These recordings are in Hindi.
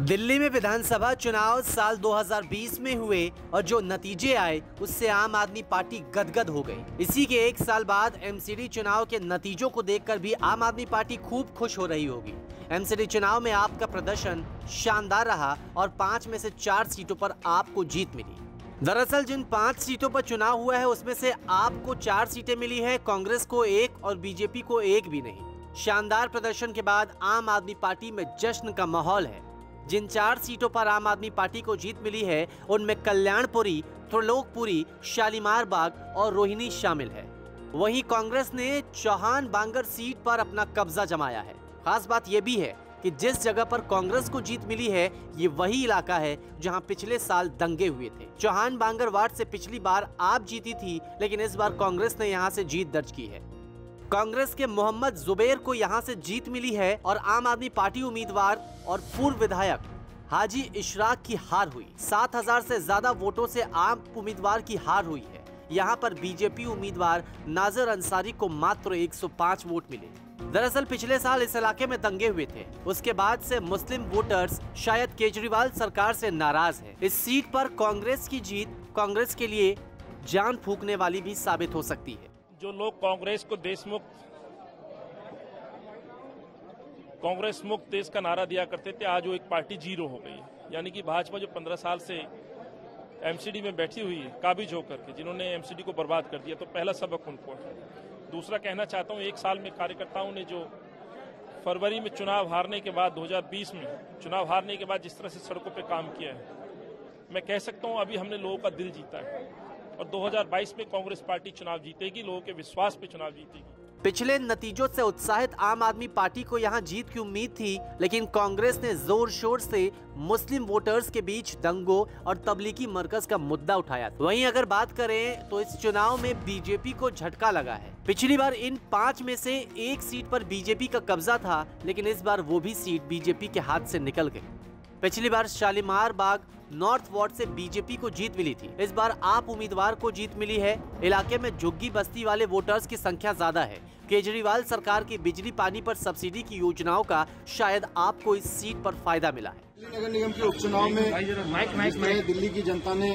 दिल्ली में विधानसभा चुनाव साल 2020 में हुए और जो नतीजे आए उससे आम आदमी पार्टी गदगद हो गई। इसी के एक साल बाद एमसीडी चुनाव के नतीजों को देखकर भी आम आदमी पार्टी खूब खुश हो रही होगी। एमसीडी चुनाव में आपका प्रदर्शन शानदार रहा और 5 में से 4 सीटों पर आपको जीत मिली। दरअसल जिन 5 सीटों पर चुनाव हुआ है उसमें से आपको 4 सीटें मिली है, कांग्रेस को 1 और बीजेपी को 1 भी नहीं। शानदार प्रदर्शन के बाद आम आदमी पार्टी में जश्न का माहौल है। जिन 4 सीटों पर आम आदमी पार्टी को जीत मिली है उनमें कल्याणपुरी, त्रिलोकपुरी, शालीमार बाग और रोहिणी शामिल है। वहीं कांग्रेस ने चौहान बांगर सीट पर अपना कब्जा जमाया है। खास बात यह भी है कि जिस जगह पर कांग्रेस को जीत मिली है ये वही इलाका है जहां पिछले साल दंगे हुए थे। चौहान बांगर वार्ड से पिछली बार आप जीती थी, लेकिन इस बार कांग्रेस ने यहां से जीत दर्ज की है। कांग्रेस के मोहम्मद जुबैर को यहां से जीत मिली है और आम आदमी पार्टी उम्मीदवार और पूर्व विधायक हाजी इशराक की हार हुई। 7000 से ज्यादा वोटों से आम उम्मीदवार की हार हुई है। यहां पर बीजेपी उम्मीदवार नाजर अंसारी को मात्र 105 वोट मिले। दरअसल पिछले साल इस इलाके में दंगे हुए थे, उसके बाद से मुस्लिम वोटर्स शायद केजरीवाल सरकार से नाराज है। इस सीट पर कांग्रेस की जीत कांग्रेस के लिए जान फूंकने वाली भी साबित हो सकती है। जो लोग कांग्रेस को कांग्रेस मुक्त देश का नारा दिया करते थे, आज वो एक पार्टी जीरो हो गई है। यानी कि भाजपा जो 15 साल से एमसीडी में बैठी हुई है काबिज होकर के, जिन्होंने एमसीडी को बर्बाद कर दिया, तो पहला सबक उनको है। दूसरा कहना चाहता हूं, 1 साल में कार्यकर्ताओं ने जो फरवरी में चुनाव हारने के बाद 2020 में चुनाव हारने के बाद जिस तरह से सड़कों पर काम किया है, मैं कह सकता हूं अभी हमने लोगों का दिल जीता है और 2022 में कांग्रेस पार्टी चुनाव जीतेगी, लोगों के विश्वास पे चुनाव जीतेगी। पिछले नतीजों से उत्साहित आम आदमी पार्टी को यहां जीत की उम्मीद थी, लेकिन कांग्रेस ने जोर शोर से मुस्लिम वोटर्स के बीच दंगों और तबलीगी मरकज का मुद्दा उठाया। वहीं अगर बात करें तो इस चुनाव में बीजेपी को झटका लगा है। पिछली बार इन 5 में से 1 सीट पर बीजेपी का कब्जा था, लेकिन इस बार वो भी सीट बीजेपी के हाथ से निकल गई। पिछली बार शालीमार बाग नॉर्थ वार्ड से बीजेपी को जीत मिली थी, इस बार आप उम्मीदवार को जीत मिली है। इलाके में झुग्गी बस्ती वाले वोटर्स की संख्या ज्यादा है। केजरीवाल सरकार की बिजली पानी पर सब्सिडी की योजनाओं का शायद आपको इस सीट पर फायदा मिला है। नगर निगम के उपचुनाव में दिल्ली की जनता ने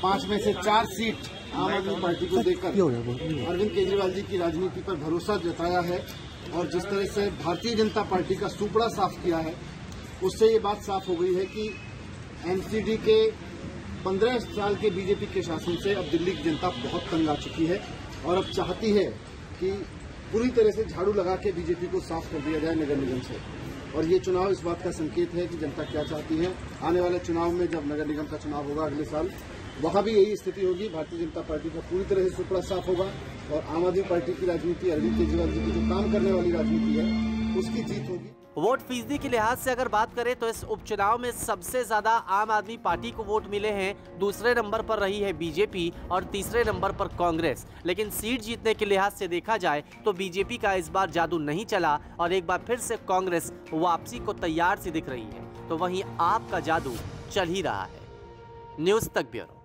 5 में से 4 सीट आम आदमी पार्टी को देकर अरविंद केजरीवाल जी की राजनीति पर भरोसा जताया है और जिस तरह से भारतीय जनता पार्टी का सुपड़ा साफ किया है, उससे ये बात साफ हो गई है कि एमसीडी के 15 साल के बीजेपी के शासन से अब दिल्ली की जनता बहुत तंग आ चुकी है और अब चाहती है कि पूरी तरह से झाड़ू लगा के बीजेपी को साफ कर दिया जाए नगर निगम से। और ये चुनाव इस बात का संकेत है कि जनता क्या चाहती है। आने वाले चुनाव में जब नगर निगम का चुनाव होगा अगले साल, वहां भी यही स्थिति होगी। भारतीय जनता पार्टी का पूरी तरह से सुपड़ा साफ होगा और आम आदमी पार्टी की राजनीति, अरविंद केजरीवाल जी की जो काम करने वाली राजनीति है, उसकी जीत होगी। वोट फीसदी के लिहाज से अगर बात करें तो इस उपचुनाव में सबसे ज्यादा आम आदमी पार्टी को वोट मिले हैं। दूसरे नंबर पर रही है बीजेपी और तीसरे नंबर पर कांग्रेस। लेकिन सीट जीतने के लिहाज से देखा जाए तो बीजेपी का इस बार जादू नहीं चला और एक बार फिर से कांग्रेस वापसी को तैयार सी दिख रही है। तो वहीं आपका जादू चल ही रहा है। न्यूज़ तक ब्यूरो।